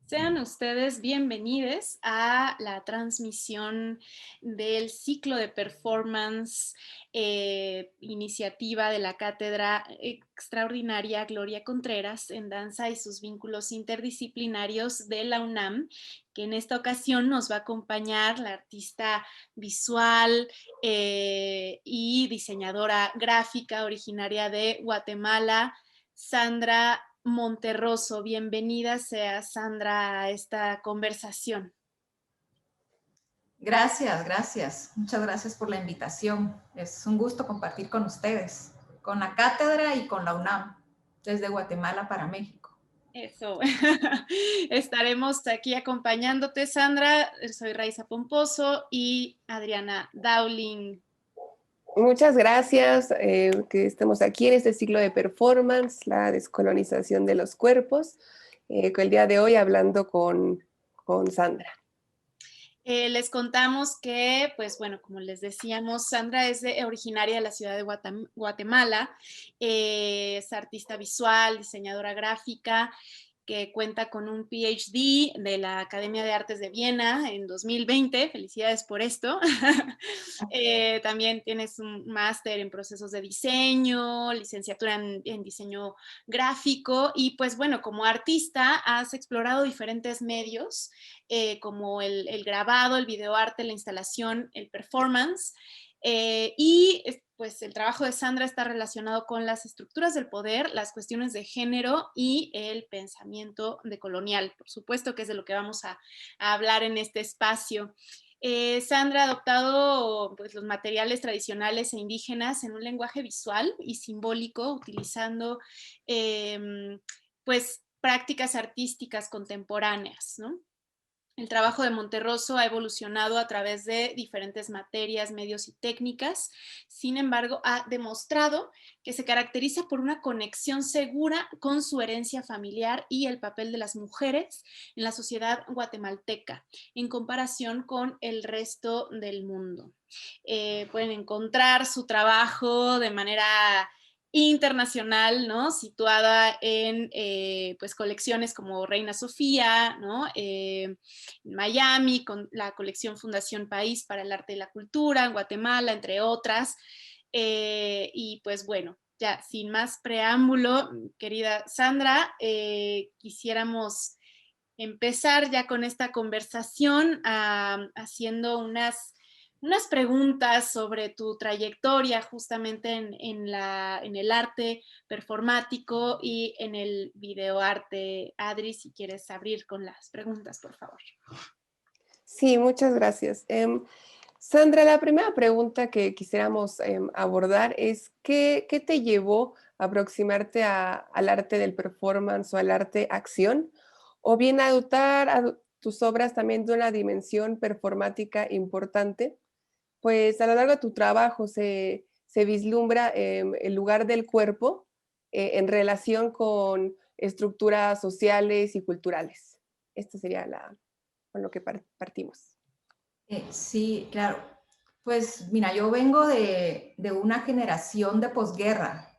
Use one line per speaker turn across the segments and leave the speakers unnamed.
Sean ustedes bienvenidos a la transmisión del ciclo de performance, iniciativa de la Cátedra Extraordinaria Gloria Contreras en Danza y sus vínculos interdisciplinarios de la UNAM, que en esta ocasión nos va a acompañar la artista visual y diseñadora gráfica originaria de Guatemala, Sandra Monterroso. Bienvenida sea Sandra a esta conversación.
Gracias, gracias. Muchas gracias por la invitación. Es un gusto compartir con ustedes, con la cátedra y con la UNAM, desde Guatemala para México.
Eso. Estaremos aquí acompañándote, Sandra. Soy Raiza Pomposo y Adriana Dowling.
Muchas gracias que estemos aquí en este ciclo de performance, la descolonización de los cuerpos, con el día de hoy hablando con Sandra.
Les contamos que, pues bueno, como les decíamos, Sandra es originaria de la ciudad de Guatemala, es artista visual, diseñadora gráfica, que cuenta con un PhD de la Academia de Artes de Viena en 2020. Felicidades por esto. También tienes un máster en procesos de diseño, licenciatura en diseño gráfico y pues bueno, como artista has explorado diferentes medios como el grabado, el videoarte, la instalación, el performance. Y pues el trabajo de Sandra está relacionado con las estructuras del poder, las cuestiones de género y el pensamiento decolonial, por supuesto que es de lo que vamos a hablar en este espacio. Sandra ha adoptado pues, los materiales tradicionales e indígenas en un lenguaje visual y simbólico, utilizando pues prácticas artísticas contemporáneas, ¿no? El trabajo de Monterroso ha evolucionado a través de diferentes materias, medios y técnicas. Sin embargo, ha demostrado que se caracteriza por una conexión segura con su herencia familiar y el papel de las mujeres en la sociedad guatemalteca, en comparación con el resto del mundo. Pueden encontrar su trabajo de manera internacional, ¿no? Situada en pues colecciones como Reina Sofía, ¿no? Miami, con la colección Fundación País para el Arte y la Cultura, en Guatemala, entre otras. Y pues bueno, ya sin más preámbulo, querida Sandra, quisiéramos empezar ya con esta conversación haciendo unas preguntas sobre tu trayectoria justamente en el arte performático y en el videoarte. Adri, si quieres abrir con las preguntas, por favor.
Sí, muchas gracias. Sandra, la primera pregunta que quisiéramos abordar es ¿qué te llevó a aproximarte al arte del performance o al arte acción? O bien a dotar a tus obras también de una dimensión performática importante. Pues a lo largo de tu trabajo se vislumbra el lugar del cuerpo en relación con estructuras sociales y culturales. Esto sería con lo que partimos.
Sí, claro. Pues mira, yo vengo de una generación de posguerra.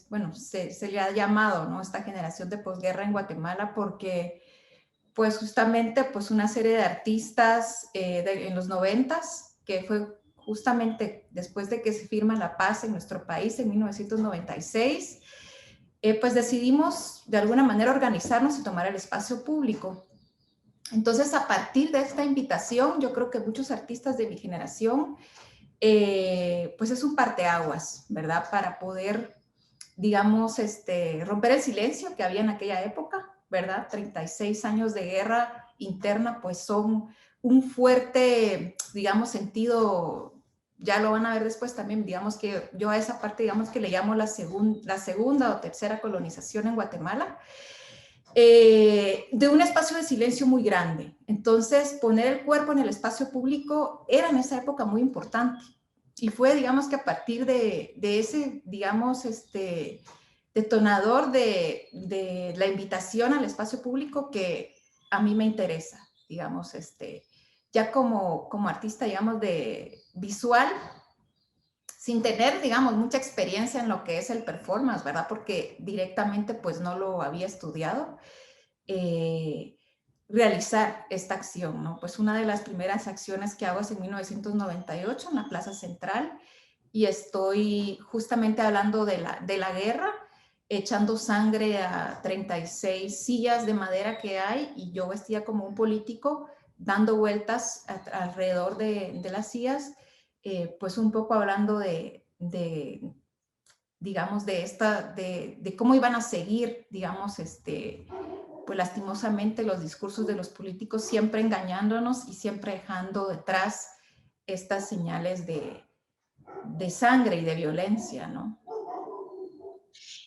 Bueno, se le ha llamado, ¿no? Esta generación de posguerra en Guatemala porque pues justamente pues una serie de artistas en los 90s, que fue justamente después de que se firma la paz en nuestro país en 1996, pues decidimos de alguna manera organizarnos y tomar el espacio público. Entonces, a partir de esta invitación, yo creo que muchos artistas de mi generación, pues es un parteaguas, ¿verdad? Para poder, digamos, romper el silencio que había en aquella época, ¿verdad? 36 años de guerra interna, pues son un fuerte, digamos, sentido, ya lo van a ver después también, digamos que yo a esa parte, digamos que le llamo la segunda o tercera colonización en Guatemala, de un espacio de silencio muy grande. Entonces, poner el cuerpo en el espacio público era en esa época muy importante. Y fue, digamos, que a partir de ese, digamos, detonador de la invitación al espacio público que a mí me interesa, digamos, ya como artista, digamos, de visual, sin tener, digamos, mucha experiencia en lo que es el performance, ¿verdad? Porque directamente, pues, no lo había estudiado. realizar esta acción, ¿no? Pues una de las primeras acciones que hago es en 1998 en la Plaza Central y estoy justamente hablando de la guerra, echando sangre a 36 sillas de madera que hay y yo vestía como un político dando vueltas alrededor de las sillas, pues un poco hablando digamos, de cómo iban a seguir, digamos, pues lastimosamente los discursos de los políticos siempre engañándonos y siempre dejando detrás estas señales de sangre y de violencia, ¿no?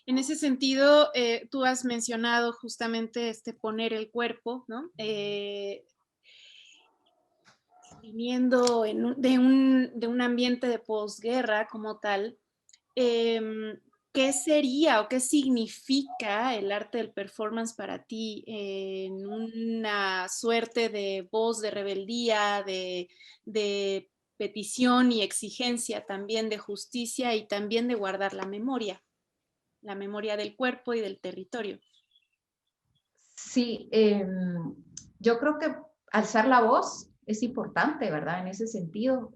En ese sentido, tú has mencionado justamente poner el cuerpo, ¿no? Viniendo de un ambiente de posguerra como tal, ¿qué sería o qué significa el arte del performance para ti en una suerte de voz de rebeldía, de petición y exigencia también de justicia y también de guardar la memoria del cuerpo y del territorio?
Sí, yo creo que alzar la voz es importante, ¿verdad? En ese sentido,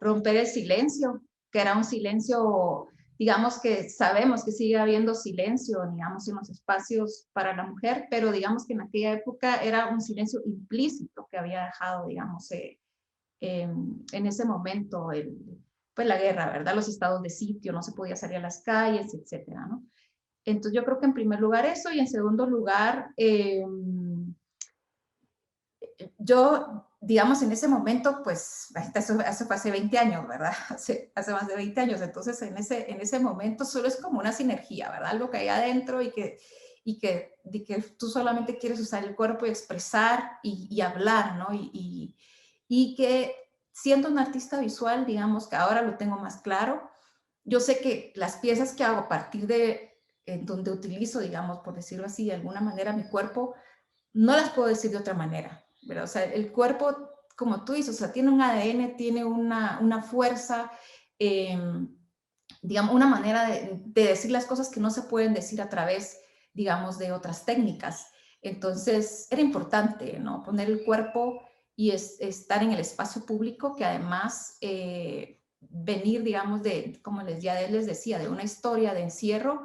romper el silencio, que era un silencio, digamos que sabemos que sigue habiendo silencio, digamos, en los espacios para la mujer, pero digamos que en aquella época era un silencio implícito que había dejado, digamos, en ese momento, pues la guerra, ¿verdad? Los estados de sitio, no se podía salir a las calles, etcétera, ¿no? Entonces yo creo que en primer lugar eso y en segundo lugar, yo, digamos, en ese momento, pues, eso fue hace 20 años, ¿verdad? Hace más de 20 años, entonces en ese momento solo es como una sinergia, ¿verdad? Algo que hay adentro y que tú solamente quieres usar el cuerpo y expresar y hablar, ¿no? Y que siendo un artista visual, digamos que ahora lo tengo más claro, yo sé que las piezas que hago a partir de donde utilizo, digamos, por decirlo así, de alguna manera mi cuerpo, no las puedo decir de otra manera, ¿verdad? O sea, el cuerpo, como tú dices, o sea, tiene un ADN, tiene una fuerza, eh, digamos, una manera de decir las cosas que no se pueden decir a través, digamos, de otras técnicas. Entonces, era importante, ¿no? Poner el cuerpo y estar en el espacio público, que además venir, digamos, como ya les decía, de una historia de encierro,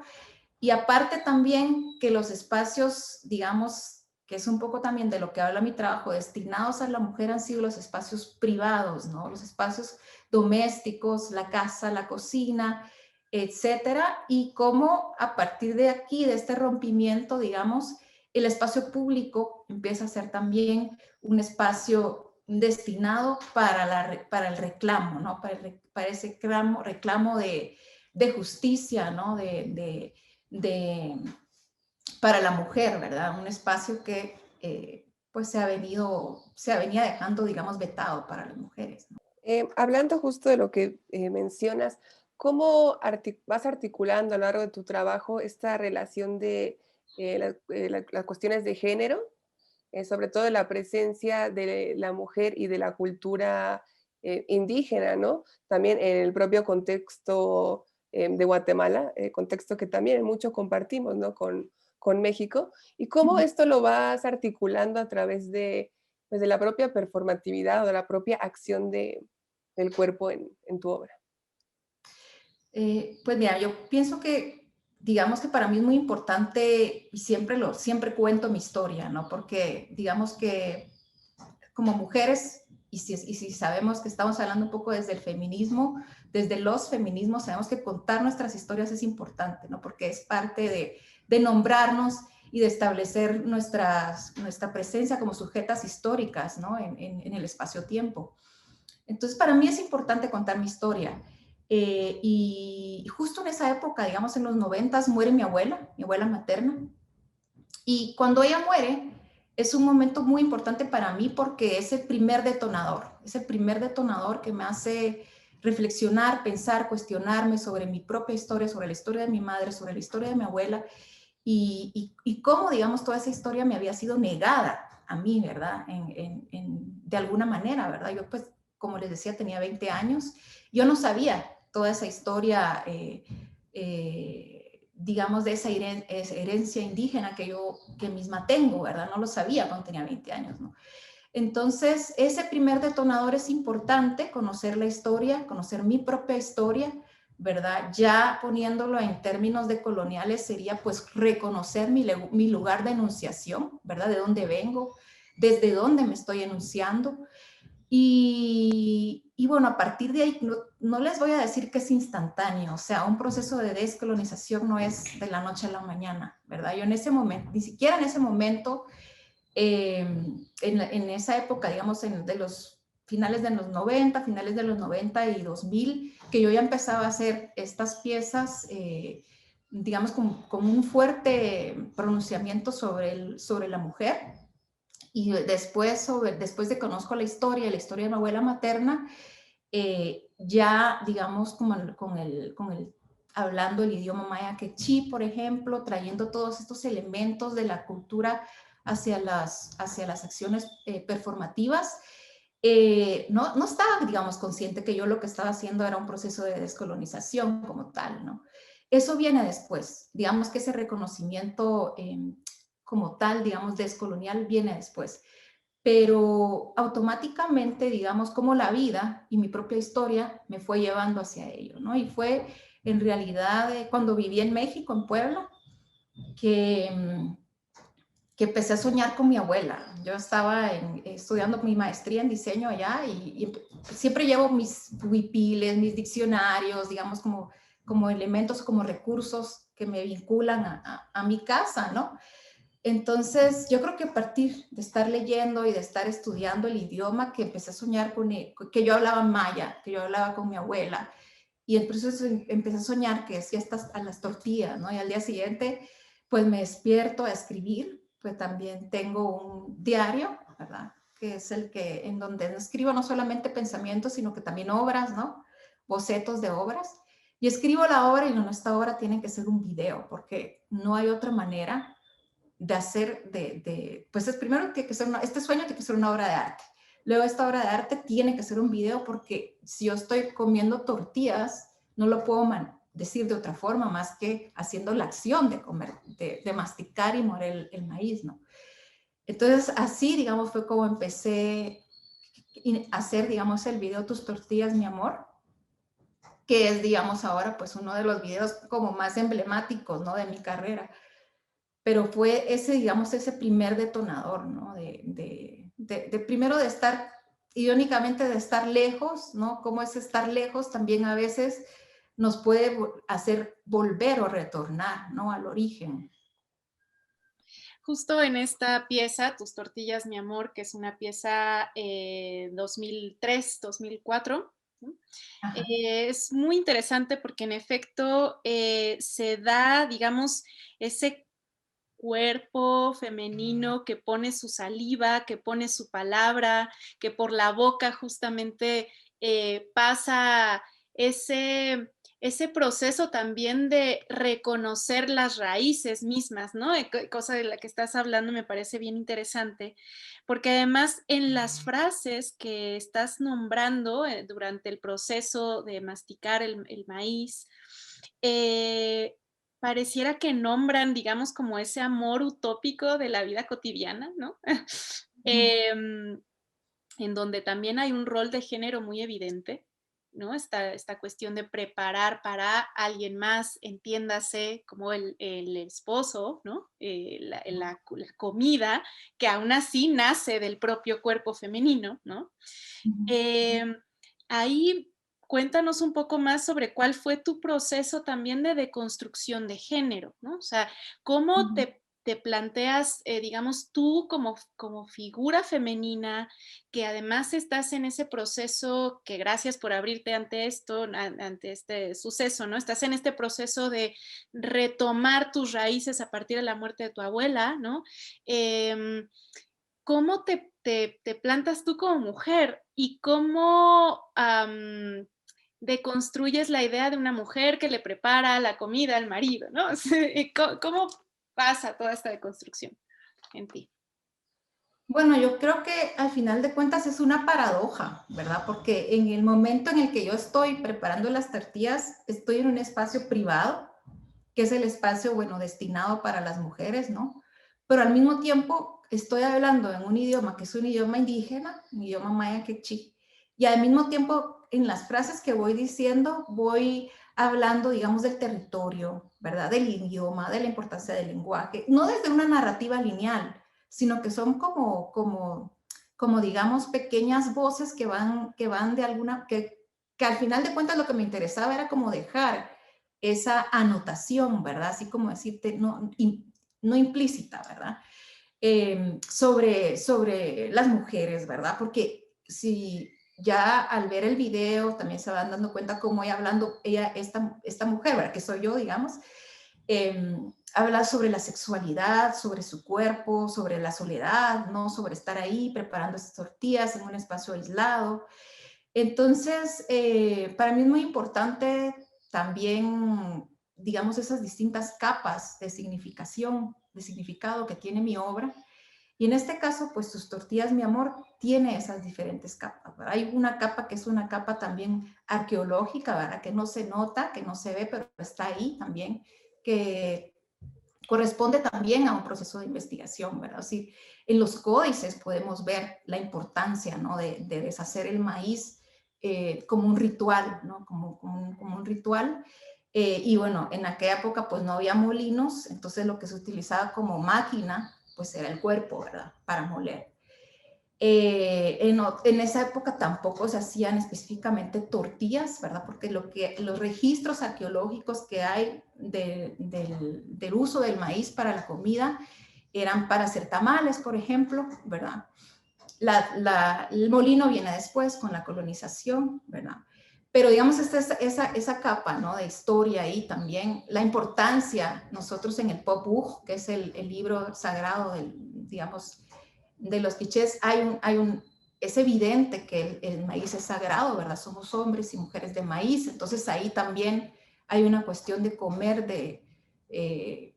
y aparte también que los espacios, digamos, que es un poco también de lo que habla mi trabajo, destinados a la mujer han sido los espacios privados, ¿no? Los espacios domésticos, la casa, la cocina, etcétera, y cómo a partir de aquí, de este rompimiento, digamos, el espacio público empieza a ser también un espacio destinado para el reclamo, ¿no? Para ese reclamo de justicia, ¿no? De, para la mujer, ¿verdad? Un espacio que pues se venía dejando, digamos, vetado para las mujeres, ¿no?
Hablando justo de lo que mencionas, ¿cómo vas articulando a lo largo de tu trabajo esta relación de las cuestiones de género, sobre todo la presencia de la mujer y de la cultura indígena, ¿no? También en el propio contexto de Guatemala, contexto que también mucho compartimos, ¿no? Con México, y cómo esto lo vas articulando a través de, pues, de la propia performatividad o de la propia acción del cuerpo en tu obra.
Pues mira, yo pienso que, digamos que para mí es muy importante y siempre cuento mi historia, ¿no? Porque digamos que como mujeres, y si sabemos que estamos hablando un poco desde el feminismo, desde los feminismos, sabemos que contar nuestras historias es importante, ¿no? Porque es parte de nombrarnos y de establecer nuestra presencia como sujetas históricas, ¿no? En el espacio-tiempo. Entonces, para mí es importante contar mi historia. Y justo en esa época, digamos en los 90, muere mi abuela materna. Y cuando ella muere, es un momento muy importante para mí porque es el primer detonador que me hace reflexionar, pensar, cuestionarme sobre mi propia historia, sobre la historia de mi madre, sobre la historia de mi abuela y cómo, digamos, toda esa historia me había sido negada a mí, ¿verdad? De alguna manera, ¿verdad? Yo, pues, como les decía, tenía 20 años, yo no sabía toda esa historia digamos, de esa herencia indígena que misma tengo, ¿verdad? No lo sabía cuando tenía 20 años, ¿no? Entonces, ese primer detonador es importante, conocer la historia, conocer mi propia historia, ¿verdad? Ya poniéndolo en términos de coloniales sería pues reconocer mi lugar de enunciación, ¿verdad? De dónde vengo, desde dónde me estoy enunciando. Y bueno, a partir de ahí, no les voy a decir que es instantáneo, o sea, un proceso de descolonización no es de la noche a la mañana, ¿verdad? Yo en ese momento, ni siquiera en ese momento, en esa época, digamos, de los finales de los 90, finales de los 90 y 2000, que yo ya empezaba a hacer estas piezas, digamos, con un fuerte pronunciamiento sobre la mujer. Y después de conozco la historia de mi abuela materna, ya, digamos, hablando el idioma maya quechí, por ejemplo, trayendo todos estos elementos de la cultura hacia las acciones performativas, no estaba, digamos, consciente que yo lo que estaba haciendo era un proceso de descolonización como tal, ¿no? Eso viene después, digamos que ese reconocimiento como tal, digamos, descolonial viene después, pero automáticamente, digamos, como la vida y mi propia historia me fue llevando hacia ello, ¿no? Y fue en realidad cuando viví en México, en Puebla, que empecé a soñar con mi abuela. Yo estaba estudiando mi maestría en diseño allá y siempre llevo mis huipiles, mis diccionarios, digamos, como elementos, como recursos que me vinculan a mi casa, ¿no? Entonces, yo creo que a partir de estar leyendo y de estar estudiando el idioma, que empecé a soñar que yo hablaba maya, que yo hablaba con mi abuela, y entonces empecé a soñar que hacía a las tortillas, ¿no? Y al día siguiente, pues me despierto a escribir, pues también tengo un diario, ¿verdad? Que es en donde escribo no solamente pensamientos, sino que también obras, ¿no? Bocetos de obras. Y escribo la obra y en esta obra tiene que ser un video, porque no hay otra manera de hacer, pues es primero tiene que ser este sueño tiene que ser una obra de arte. Luego esta obra de arte tiene que ser un video porque si yo estoy comiendo tortillas, no lo puedo decir de otra forma más que haciendo la acción de comer, de masticar y moler el maíz, ¿no? Entonces así, digamos, fue como empecé a hacer, digamos, el video Tus tortillas, mi amor, que es, digamos, ahora pues uno de los videos como más emblemáticos, ¿no? De mi carrera. Pero fue ese, digamos, ese primer detonador, ¿no? Primero de estar, irónicamente, de estar lejos, ¿no? Cómo es estar lejos también a veces nos puede hacer volver o retornar, ¿no? Al origen.
Justo en esta pieza, Tus tortillas, mi amor, que es una pieza 2003, 2004, ¿no? Es muy interesante porque en efecto se da, digamos, ese cuerpo femenino que pone su saliva, que pone su palabra, que por la boca justamente pasa ese proceso también de reconocer las raíces mismas, ¿no? Cosa de la que estás hablando me parece bien interesante, porque además en las frases que estás nombrando durante el proceso de masticar el maíz, pareciera que nombran, digamos, como ese amor utópico de la vida cotidiana, ¿no? En donde también hay un rol de género muy evidente, ¿no? Esta cuestión de preparar para alguien más, entiéndase como el esposo, ¿no? La comida, que aún así nace del propio cuerpo femenino, ¿no? Ahí cuéntanos un poco más sobre cuál fue tu proceso también de deconstrucción de género, ¿no? O sea, ¿cómo te planteas, digamos, tú como figura femenina, que además estás en ese proceso, que gracias por abrirte ante esto, ante este suceso, ¿no? Estás en este proceso de retomar tus raíces a partir de la muerte de tu abuela, ¿no? ¿Cómo te plantas tú como mujer y cómo deconstruyes la idea de una mujer que le prepara la comida al marido, ¿no? ¿Cómo pasa toda esta deconstrucción en ti?
Bueno, yo creo que al final de cuentas es una paradoja, ¿verdad? Porque en el momento en el que yo estoy preparando las tortillas, estoy en un espacio privado, que es el espacio, bueno, destinado para las mujeres, ¿no? Pero al mismo tiempo estoy hablando en un idioma que es un idioma indígena, un idioma maya quechí, y al mismo tiempo en las frases que voy diciendo voy hablando, digamos, del territorio, ¿verdad? Del idioma, de la importancia del lenguaje, no desde una narrativa lineal, sino que son como digamos, pequeñas voces que van de alguna, que al final de cuentas lo que me interesaba era como dejar esa anotación, ¿verdad? Así como decirte, no implícita, ¿verdad? Sobre las mujeres, ¿verdad? Porque si ya al ver el video también se van dando cuenta cómo ella hablando, esta mujer, ¿verdad? Que soy yo, digamos, habla sobre la sexualidad, sobre su cuerpo, sobre la soledad, ¿no? Sobre estar ahí preparando esas tortillas en un espacio aislado. Entonces, para mí es muy importante también, digamos, esas distintas capas de significación, de significado que tiene mi obra. Y en este caso, pues tus tortillas, mi amor, tiene esas diferentes capas, ¿verdad? Hay una capa que es una capa también arqueológica, ¿verdad? Que no se nota, que no se ve, pero está ahí también, que corresponde también a un proceso de investigación, ¿verdad? Así, en los códices podemos ver la importancia, ¿no? De deshacer el maíz como un ritual, ¿no? Como un ritual. Y bueno, en aquella época pues no había molinos, entonces lo que se utilizaba como máquina pues era el cuerpo, ¿verdad? Para moler. En esa época tampoco se hacían específicamente tortillas, ¿verdad? Porque los registros arqueológicos que hay del uso del maíz para la comida eran para hacer tamales, por ejemplo, ¿verdad? El molino viene después con la colonización, ¿verdad? Pero digamos, esa capa, ¿no? De historia ahí también, la importancia, nosotros en el Popbuch, que es el libro sagrado, digamos, de los quichés, es evidente que el maíz es sagrado, ¿verdad? Somos hombres y mujeres de maíz, entonces ahí también hay una cuestión de comer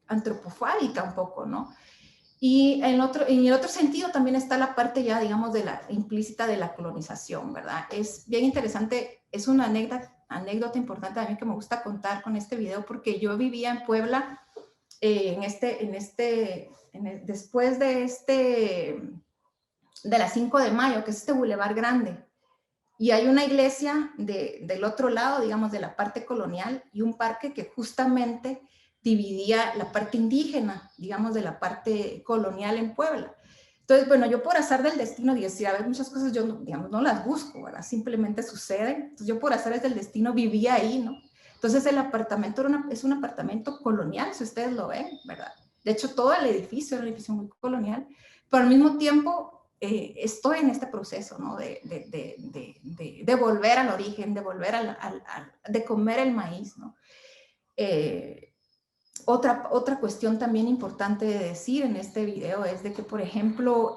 antropofágica un poco, ¿no? Y en el otro sentido también está la parte ya, digamos, de la implícita de la colonización, ¿verdad? Es bien interesante, es una anécdota importante a mí que me gusta contar con este video, porque yo vivía en Puebla después de las 5 de mayo, que es este bulevar grande, y hay una iglesia del otro lado, digamos, de la parte colonial, y un parque que justamente dividía la parte indígena, digamos, de la parte colonial en Puebla. Entonces, bueno, yo por azar del destino, decía, a ver, muchas cosas yo, digamos, no las busco, ¿verdad? Simplemente suceden. Entonces, yo por azar del destino vivía ahí, ¿no? Entonces, el apartamento es un apartamento colonial, si ustedes lo ven, ¿verdad? De hecho, todo el edificio era un edificio muy colonial, pero al mismo tiempo estoy en este proceso, ¿no? De volver al origen, de volver de comer el maíz, ¿no? Otra cuestión también importante de decir en este video es de que, por ejemplo,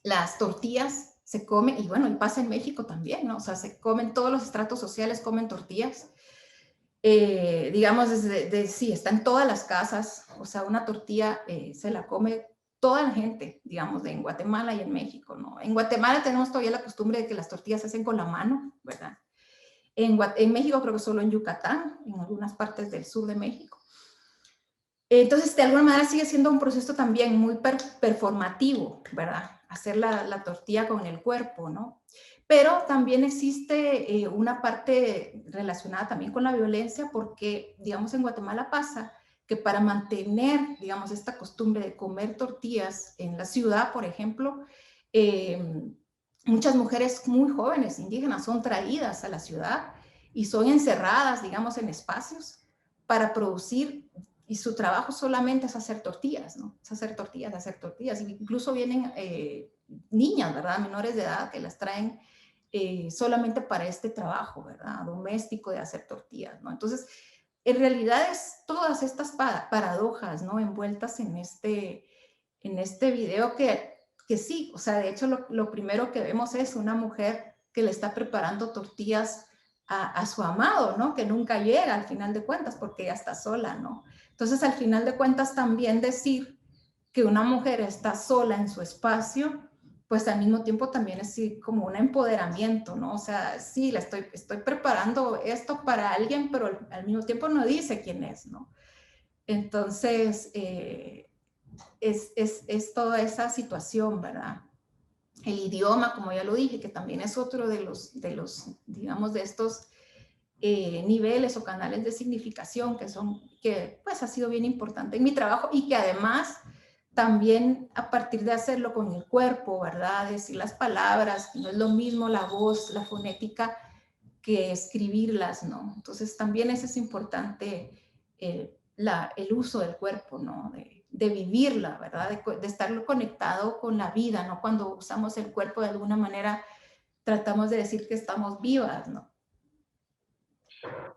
las tortillas se comen, y bueno, y pasa en México también, ¿no? O sea, se comen, todos los estratos sociales comen tortillas. Digamos, sí, está en todas las casas, o sea, una tortilla se la come toda la gente, digamos, en Guatemala y en México, ¿no? En Guatemala tenemos todavía la costumbre de que las tortillas se hacen con la mano, ¿verdad? En México creo que solo en Yucatán, en algunas partes del sur de México. Entonces, de alguna manera sigue siendo un proceso también muy performativo, ¿verdad? Hacer la tortilla con el cuerpo, ¿no? Pero también existe una parte relacionada también con la violencia, porque, digamos, en Guatemala pasa que para mantener, digamos, esta costumbre de comer tortillas en la ciudad, por ejemplo, muchas mujeres muy jóvenes indígenas son traídas a la ciudad y son encerradas, digamos, en espacios para producir, y su trabajo solamente es hacer tortillas, ¿no? Es hacer tortillas. Incluso vienen niñas, ¿verdad? Menores de edad que las traen solamente para este trabajo, ¿verdad? Doméstico de hacer tortillas, ¿no? Entonces, en realidad es todas estas paradojas, ¿no? Envueltas en este video que sí, o sea, de hecho lo primero que vemos es una mujer que le está preparando tortillas a su amado, ¿no? Que nunca llega al final de cuentas porque ella está sola, ¿no? Entonces, al final de cuentas, también decir que una mujer está sola en su espacio pues al mismo tiempo también es sí, como un empoderamiento, ¿no? O sea, sí, estoy preparando esto para alguien, pero al mismo tiempo no dice quién es, ¿no? Entonces, es toda esa situación, ¿verdad? El idioma, como ya lo dije, que también es otro de los digamos, de estos niveles o canales de significación que pues ha sido bien importante en mi trabajo y que además también a partir de hacerlo con el cuerpo, ¿verdad? Decir las palabras, no es lo mismo la voz, la fonética, que escribirlas, ¿no? Entonces también eso es importante, el uso del cuerpo, ¿no? De vivirla, ¿verdad? De estarlo conectado con la vida, ¿no? Cuando usamos el cuerpo de alguna manera tratamos de decir que estamos vivas, ¿no?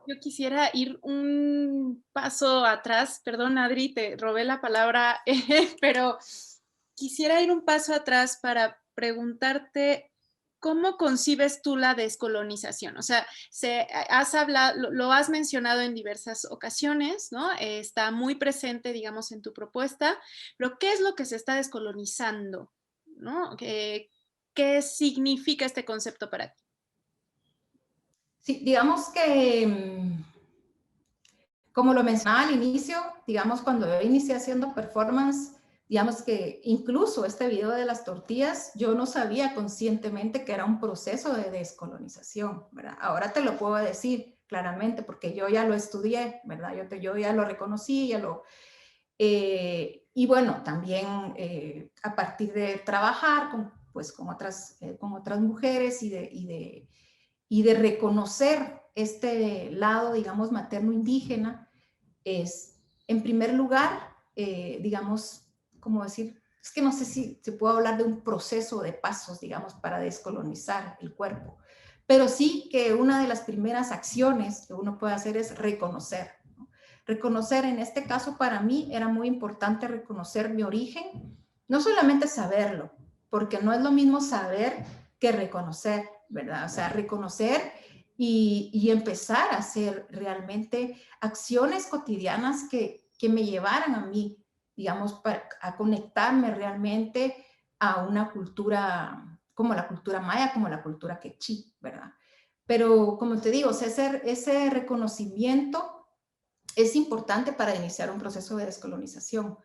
Yo quisiera ir un paso atrás, perdón Adri, te robé la palabra, pero quisiera ir un paso atrás para preguntarte cómo concibes tú la descolonización. O sea, has hablado, lo has mencionado en diversas ocasiones, ¿no? Está muy presente, digamos, en tu propuesta, pero ¿qué es lo que se está descolonizando? ¿No? ¿Qué significa este concepto para ti?
Sí, digamos que como lo mencionaba al inicio, digamos, cuando yo inicié haciendo performance, digamos que incluso este video de las tortillas, yo no sabía conscientemente que era un proceso de descolonización, ¿verdad? Ahora te lo puedo decir claramente porque yo ya lo estudié, ¿verdad? Yo ya lo reconocí, y bueno, también a partir de trabajar pues, con otras mujeres y de reconocer este lado, digamos, materno indígena, es, en primer lugar, digamos, como decir, es que no sé si se puede hablar de un proceso de pasos, digamos, para descolonizar el cuerpo, pero sí que una de las primeras acciones que uno puede hacer es reconocer, ¿no? Reconocer, en este caso para mí era muy importante reconocer mi origen, no solamente saberlo, porque no es lo mismo saber que reconocer, ¿verdad? O sea, reconocer y empezar a hacer realmente acciones cotidianas que me llevaran a mí, digamos, a conectarme realmente a una cultura como la cultura maya, como la cultura quechí, ¿verdad? Pero como te digo, o sea, ese reconocimiento es importante para iniciar un proceso de descolonización.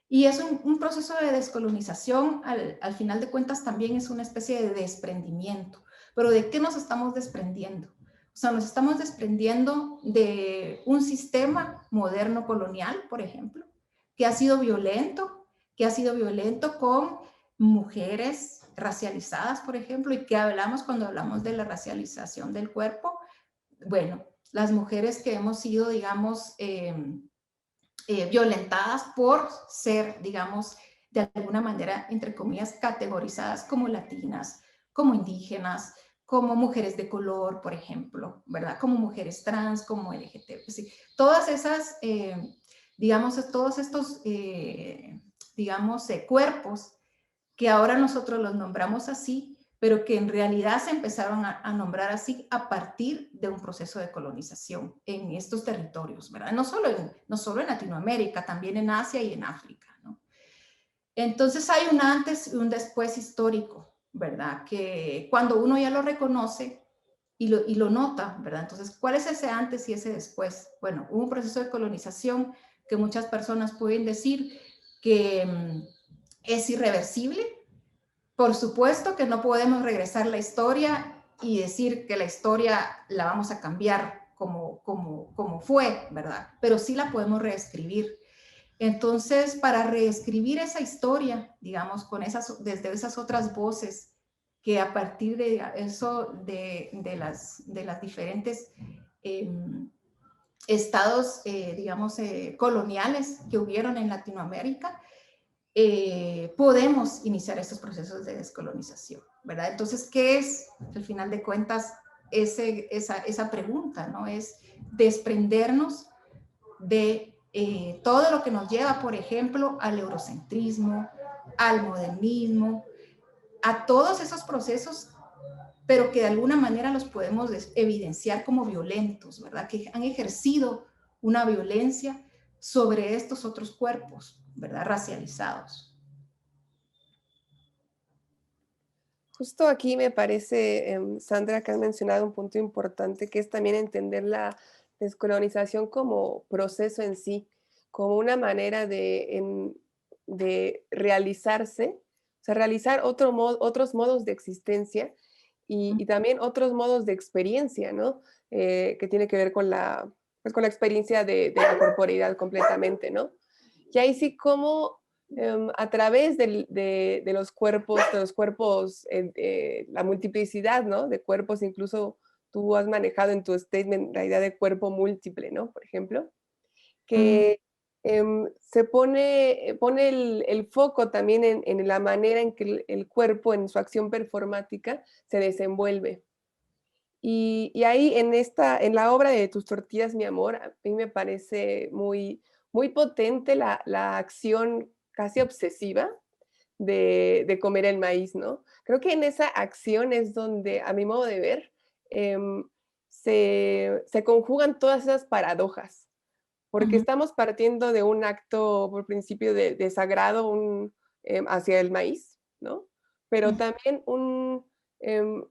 Y es un proceso de descolonización, al final de cuentas, también es una especie de desprendimiento. Pero ¿de qué nos estamos desprendiendo? O sea, nos estamos desprendiendo de un sistema moderno colonial, por ejemplo, que ha sido violento con mujeres racializadas, por ejemplo, y que hablamos cuando hablamos de la racialización del cuerpo. Bueno, las mujeres que hemos sido, digamos, violentadas por ser, digamos, de alguna manera, entre comillas, categorizadas como latinas, como indígenas, como mujeres de color, por ejemplo, ¿verdad? Como mujeres trans, como LGTB. Pues sí, todas esas, digamos, todos estos, digamos, cuerpos que ahora nosotros los nombramos así, pero que en realidad se empezaron a nombrar así a partir de un proceso de colonización en estos territorios, ¿verdad? No solo en Latinoamérica, también en Asia y en África, ¿no? Entonces hay un antes y un después histórico, ¿verdad? Que cuando uno ya lo reconoce y lo nota, ¿verdad? Entonces, ¿cuál es ese antes y ese después? Bueno, hubo un proceso de colonización que muchas personas pueden decir que es irreversible. Por supuesto que no podemos regresar la historia y decir que la historia la vamos a cambiar como fue, ¿verdad? Pero sí la podemos reescribir. Entonces, para reescribir esa historia, digamos, desde esas otras voces, que a partir de eso, de las diferentes estados, digamos, coloniales que hubieron en Latinoamérica, podemos iniciar estos procesos de descolonización, ¿verdad? Entonces, ¿qué es, al final de cuentas, esa pregunta, ¿no? Es desprendernos de todo lo que nos lleva, por ejemplo, al eurocentrismo, al modernismo, a todos esos procesos, pero que de alguna manera los podemos evidenciar como violentos, ¿verdad? Que han ejercido una violencia sobre estos otros cuerpos, ¿verdad? Racializados.
Justo aquí me parece, Sandra, que has mencionado un punto importante, que es también entender la descolonización como proceso en sí, como una manera de realizarse, o sea, realizar otros modos de existencia y también otros modos de experiencia, ¿no? Que tiene que ver pues, con la experiencia de la corporeidad completamente, ¿no? Y ahí sí, como a través de los cuerpos, la multiplicidad, ¿no? De cuerpos, incluso tú has manejado en tu statement la idea de cuerpo múltiple, ¿no? Por ejemplo,
Mm,
que pone el foco también en la manera en que el cuerpo, en su acción performática, se desenvuelve. Y ahí en la obra de Tus tortillas, mi amor, a mí me parece muy potente la acción casi obsesiva de comer el maíz, ¿no? Creo que en esa acción es donde, a mi modo de ver, em, se conjugan todas esas paradojas, porque
ujú,
estamos partiendo de un acto, por principio, de sagrado hacia el maíz, ¿no? Pero
ujú.
también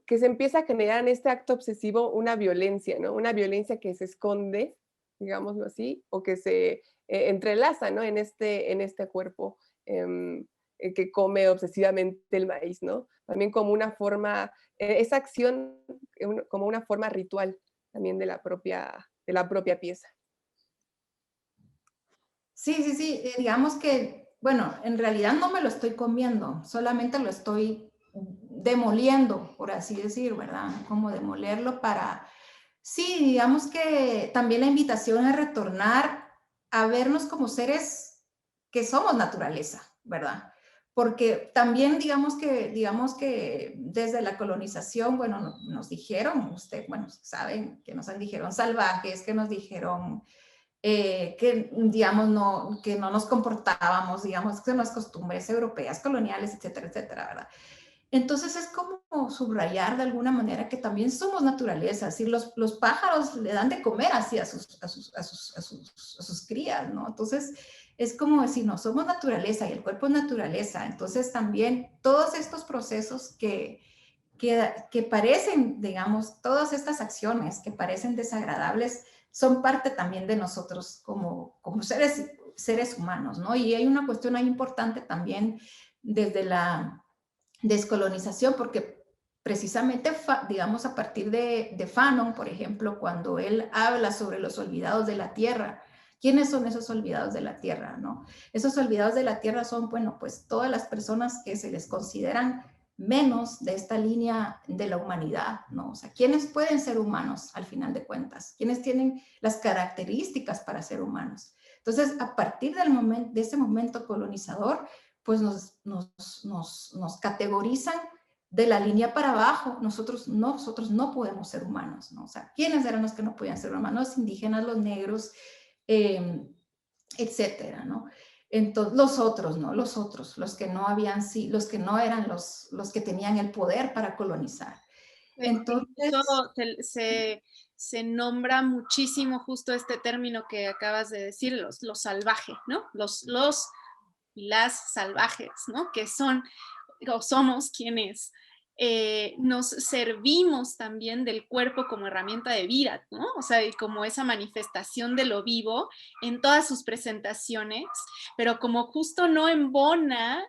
que se empieza a generar en este acto obsesivo una violencia, ¿no? Una violencia que se esconde, digámoslo así, o que se entrelaza, ¿no? En este cuerpo que come obsesivamente el maíz, ¿no? También como una forma, esa acción como una forma ritual también de la propia pieza.
Sí, sí, sí, digamos que, bueno, en realidad no me lo estoy comiendo, solamente lo estoy demoliendo, por así decir, ¿verdad? Como demolerlo para, sí, digamos que también la invitación es retornar a vernos como seres que somos naturaleza, ¿verdad? Porque también digamos que desde la colonización, bueno, nos dijeron, usted, bueno, saben que nos han dijeron salvajes, que nos dijeron que, digamos, que no nos comportábamos, digamos, con las costumbres europeas, coloniales, etcétera, etcétera, ¿verdad? Entonces es como subrayar de alguna manera que también somos naturaleza, así los pájaros le dan de comer así a sus crías, ¿no? Entonces es como decir, no, somos naturaleza y el cuerpo es naturaleza, entonces también todos estos procesos que parecen, digamos, todas estas acciones que parecen desagradables, son parte también de nosotros como seres humanos, ¿no? Y hay una cuestión ahí importante también desde la descolonización, porque precisamente, digamos, a partir de Fanon, por ejemplo, cuando él habla sobre los olvidados de la tierra, ¿quiénes son esos olvidados de la tierra, no? Esos olvidados de la tierra son, bueno, pues todas las personas que se les consideran menos de esta línea de la humanidad, ¿no? O sea, ¿quiénes pueden ser humanos al final de cuentas? ¿Quiénes tienen las características para ser humanos? Entonces, a partir de ese momento colonizador, pues nos categorizan de la línea para abajo. Nosotros no podemos ser humanos, ¿no? O sea, ¿quiénes eran los que no podían ser humanos? Los indígenas, los negros, eh, etcétera, ¿no? Entonces, los otros, ¿no? Los otros, los que no habían, sí, los que no eran los que tenían el poder para colonizar.
Incluso
Entonces,
se nombra muchísimo justo este término que acabas de decir, los salvajes, ¿no? Los y las salvajes, ¿no? Que son o somos quienes nos servimos también del cuerpo como herramienta de vida, ¿no? O sea, y como esa manifestación de lo vivo en todas sus presentaciones, pero como justo no embona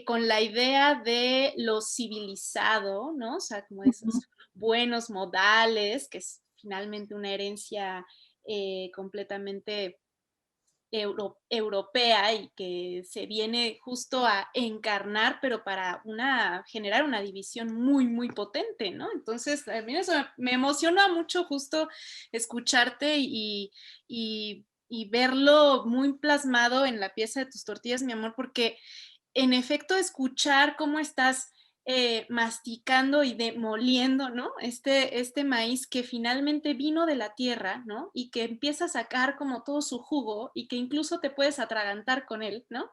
con la idea de lo civilizado, ¿no? O sea, como esos buenos modales, que es finalmente una herencia completamente europea y que se viene justo a encarnar, pero para generar una división muy, muy potente, ¿no? Entonces, a mí eso me emociona mucho justo escucharte y verlo muy plasmado en la pieza de Tus tortillas, mi amor, porque en efecto escuchar cómo estás masticando y demoliendo, ¿no? Este maíz que finalmente vino de la tierra, ¿no? Y que empieza a sacar como todo su jugo y que incluso te puedes atragantar con él, ¿no?